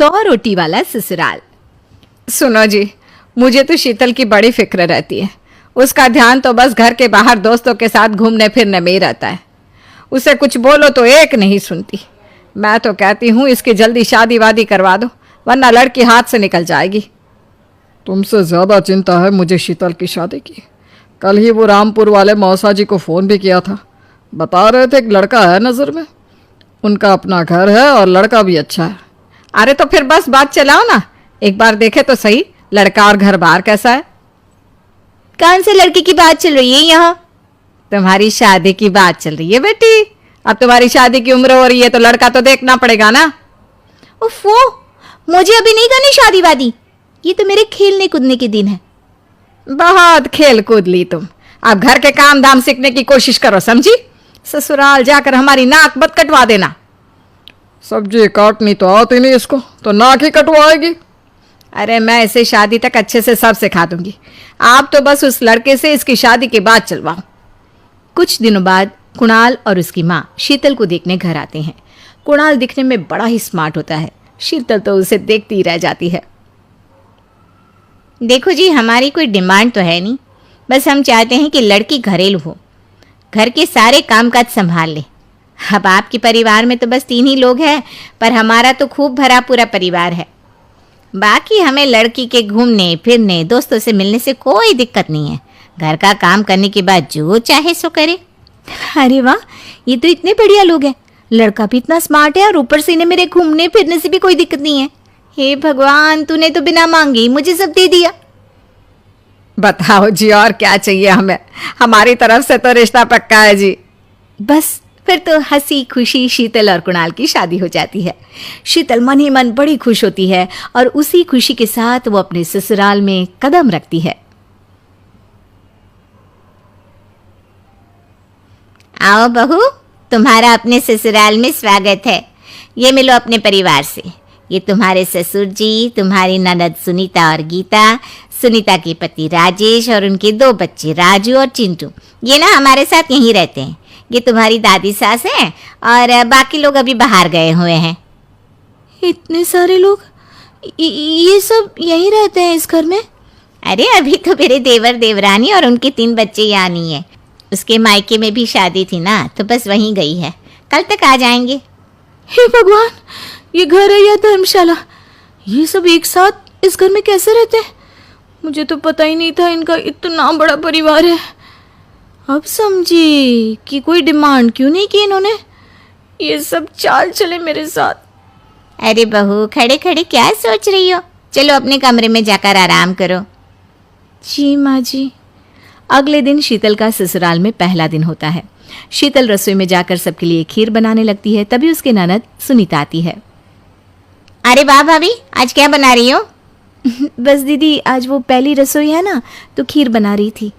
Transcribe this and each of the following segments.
100 रोटी वाला ससुराल। सुनो जी, मुझे तो शीतल की बड़ी फिक्र रहती है। उसका ध्यान तो बस घर के बाहर दोस्तों के साथ घूमने फिरने में ही रहता है। उसे कुछ बोलो तो एक नहीं सुनती। मैं तो कहती हूँ इसकी जल्दी शादी वादी करवा दो, वरना लड़की हाथ से निकल जाएगी। तुमसे ज़्यादा चिंता है मुझे शीतल की शादी की। कल ही वो रामपुर वाले मौसा जी को फ़ोन भी किया था। बता रहे थे एक लड़का है नज़र में। उनका अपना घर है और लड़का भी अच्छा है। अरे तो फिर बस बात चलाओ ना, एक बार देखे तो सही लड़का और घर बार कैसा है। कौन से लड़के की बात चल रही है यहाँ? तुम्हारी शादी की बात चल रही है बेटी। अब तुम्हारी शादी की उम्र हो रही है तो लड़का तो देखना पड़ेगा ना। उफ़ो, मुझे अभी नहीं करनी शादी वादी। ये तो मेरे खेलने कूदने के दिन है। बहुत खेल कूद ली तुम। अब घर के काम धाम सीखने की कोशिश करो, समझी? ससुराल जाकर हमारी नाक मत कटवा देना। सब्जी काटनी तो आती नहीं इसको, तो नाक ही कटवाएगी। अरे मैं इसे शादी तक अच्छे से सब सिखा दूंगी। आप तो बस उस लड़के से इसकी शादी के बाद चलवाओ। कुछ दिनों बाद कुणाल और उसकी माँ शीतल को देखने घर आते हैं। कुणाल दिखने में बड़ा ही स्मार्ट होता है। शीतल तो उसे देखती ही रह जाती है। देखो जी, हमारी कोई डिमांड तो है नहीं, बस हम चाहते हैं कि लड़की घरेलू हो, घर के सारे कामकाज संभाल ले। अब आपके परिवार में तो बस 3 ही लोग हैं, पर हमारा तो खूब भरा पूरा परिवार है। बाकी हमें लड़की के घूमने फिरने दोस्तों से मिलने से कोई दिक्कत नहीं है। घर का काम करने के बाद जो चाहे सो करे। अरे वाह, ये तो इतने बढ़िया लोग हैं। लड़का भी इतना स्मार्ट है और ऊपर से इन्हें मेरे घूमने फिरने से भी कोई दिक्कत नहीं है। हे भगवान, तूने तो बिना मांगे ही मुझे सब दे दिया। बताओ जी, और क्या चाहिए हमें? हमारी तरफ से तो रिश्ता पक्का है जी। बस फिर तो हंसी खुशी शीतल और कुणाल की शादी हो जाती है। शीतल मन ही मन बड़ी खुश होती है और उसी खुशी के साथ वो अपने ससुराल में कदम रखती है। आओ बहू, तुम्हारा अपने ससुराल में स्वागत है। ये मिलो अपने परिवार से। ये तुम्हारे ससुर जी, तुम्हारी ननद सुनीता और गीता, सुनीता के पति राजेश और उनके 2 बच्चे राजू और चिंटू। ये ना हमारे साथ यहीं रहते हैं। ये तुम्हारी दादी सास है और बाकी लोग अभी बाहर गए हुए हैं। इतने सारे लोग, ये सब यहीं रहते हैं इस घर में? अरे अभी तो मेरे देवर देवरानी और उनके 3 बच्चे यहाँ नहीं है। उसके मायके में भी शादी थी ना, तो बस वहीं गई है। कल तक आ जाएंगे। हे भगवान, ये घर है या धर्मशाला? ये सब एक साथ इस घर में कैसे रहते हैं? मुझे तो पता ही नहीं था इनका इतना बड़ा परिवार है। अब समझी कि कोई डिमांड क्यों नहीं की इन्होंने। ये सब चाल चले मेरे साथ। अरे बहू, खड़े खड़े क्या सोच रही हो? चलो अपने कमरे में जाकर आराम करो। जी माँ जी। अगले दिन शीतल का ससुराल में पहला दिन होता है। शीतल रसोई में जाकर सबके लिए खीर बनाने लगती है। तभी उसके ननद सुनीता आती है। अरे वाह भाभी, आज क्या बना रही हो? बस दीदी, आज वो पहली रसोई है ना, तो खीर बना रही थी।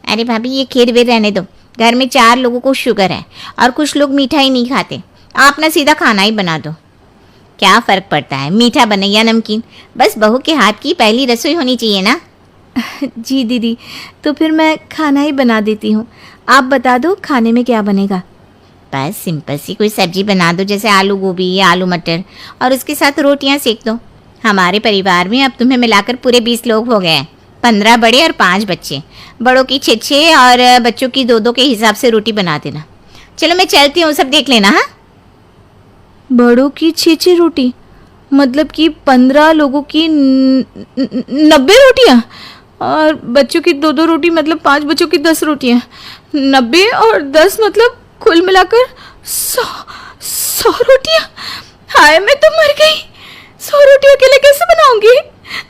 अरे भाभी, ये खीर वीर रहने दो। घर में 4 लोगों को शुगर है और कुछ लोग मीठा ही नहीं खाते। आप ना सीधा खाना ही बना दो। क्या फ़र्क पड़ता है मीठा बने या नमकीन? बस बहू के हाथ की पहली रसोई होनी चाहिए ना। जी दीदी, तो फिर मैं खाना ही बना देती हूँ। आप बता दो खाने में क्या बनेगा? बस सिंपल सी कोई सब्जी बना दो, जैसे आलू गोभी या आलू मटर, और उसके साथ रोटियां सेक दो। हमारे परिवार में अब तुम्हें मिलाकर पूरे 20 लोग हो गए हैं। 15 बड़े और 5 बच्चे। बड़ों की 6 और बच्चों की 2 के हिसाब से रोटी बना देना। चलो मैं चलती हूँ, सब देख लेना। हाँ, बड़ों की 6 रोटी मतलब कि 15 लोगों की 90 रोटियाँ, और बच्चों की 2 रोटी मतलब 5 बच्चों की 10 रोटियाँ। 90 और 10 मतलब कुल मिलाकर 100 रोटियाँ। हाय, मैं तो मर गई। 100 रोटी अकेले कैसे बनाऊंगी?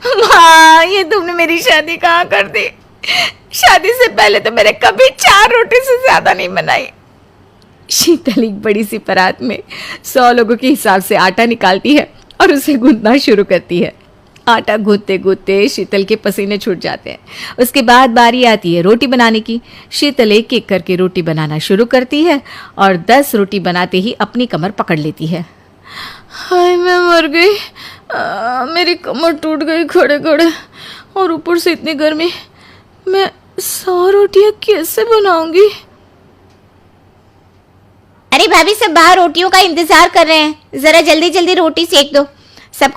माँ, ये तुमने मेरी शादी कहाँ कर दी? शादी से पहले तो मैंने कभी 4 रोटी से ज्यादा नहीं बनाई। शीतल एक बड़ी सी परात में 100 लोगों के हिसाब से आटा निकालती है और उसे गूंथना शुरू करती है। आटा गूंथते गूंथते शीतल के पसीने छूट जाते हैं। उसके बाद बारी आती है रोटी बनाने की। शीतल एक एक करके रोटी बनाना शुरू करती है और 10 रोटी बनाते ही अपनी कमर पकड़ लेती है। हाय, मैं मर गई। मेरी कमर टूट गई खड़े खड़े, और ऊपर से इतनी गर्मी। मैं 100 रोटियां कैसे बनाऊंगी? अरे भाभी, सब बाहर रोटियों का इंतजार कर रहे हैं। जरा जल्दी जल्दी रोटी सेक दो। सब